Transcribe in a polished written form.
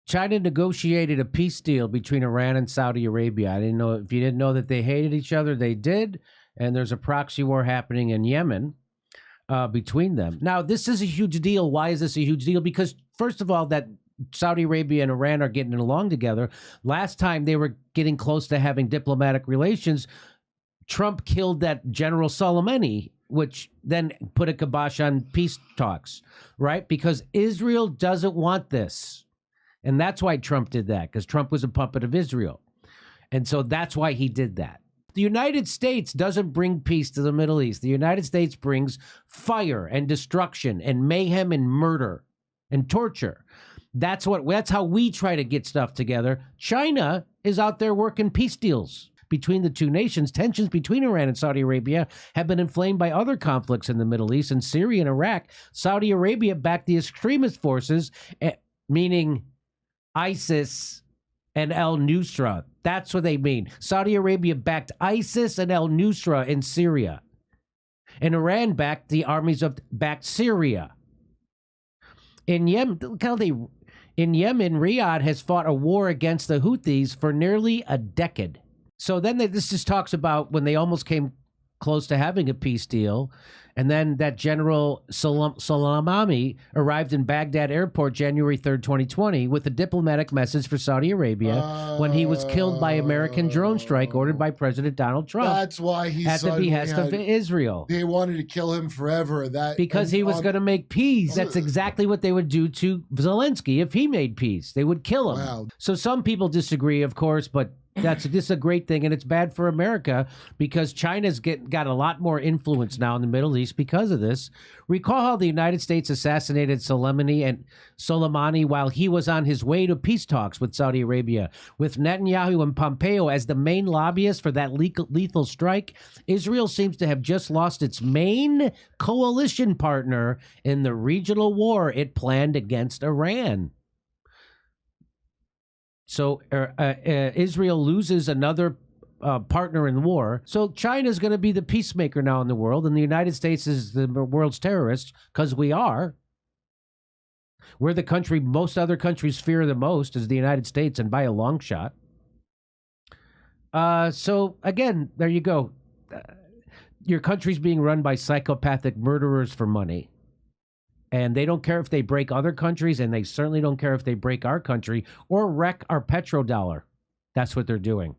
China negotiated a peace deal between Iran and Saudi Arabia. I didn't know if you didn't know that they hated each other, they did. And there's a proxy war happening in Yemen between them. Now, this is a huge deal. Why is this a huge deal? Because, first of all, that Saudi Arabia and Iran are getting along together. Last time they were getting close to having diplomatic relations, Trump killed that General Soleimani, which then put a kibosh on peace talks, right? Because Israel doesn't want this. And that's why Trump did that, because Trump was a puppet of Israel. And so that's why he did that. The United States doesn't bring peace to the Middle East. The United States brings fire and destruction and mayhem and murder and torture. That's how we try to get stuff together. China is out there working peace deals between the two nations. Tensions between Iran and Saudi Arabia have been inflamed by other conflicts in the Middle East. In Syria and Iraq, Saudi Arabia backed the extremist forces, meaning ISIS and al-Nusra. That's what they mean. Saudi Arabia backed ISIS and al-Nusra in Syria. And Iran backed Syria. In Yemen, Riyadh has fought a war against the Houthis for nearly a decade. So then this just talks about when they almost came close to having a peace deal. And then that General Soleimani arrived in Baghdad airport January 3rd, 2020, with a diplomatic message for Saudi Arabia when he was killed by American drone strike ordered by President Donald Trump. That's why he at the behest of Israel. They wanted to kill him forever. Because he was going to make peace. That's exactly what they would do to Zelensky if he made peace. They would kill him. Wow. So some people disagree, of course, but this is a great thing, and it's bad for America because China's got a lot more influence now in the Middle East because of this. Recall how the United States assassinated Soleimani while he was on his way to peace talks with Saudi Arabia. With Netanyahu and Pompeo as the main lobbyists for that lethal strike, Israel seems to have just lost its main coalition partner in the regional war it planned against Iran. So Israel loses another partner in the war. So China's going to be the peacemaker now in the world, and the United States is the world's terrorist because we are. We're the country most other countries fear the most is the United States, and by a long shot. So again, there you go. Your country's being run by psychopathic murderers for money. And they don't care if they break other countries, and they certainly don't care if they break our country or wreck our petrodollar. That's what they're doing.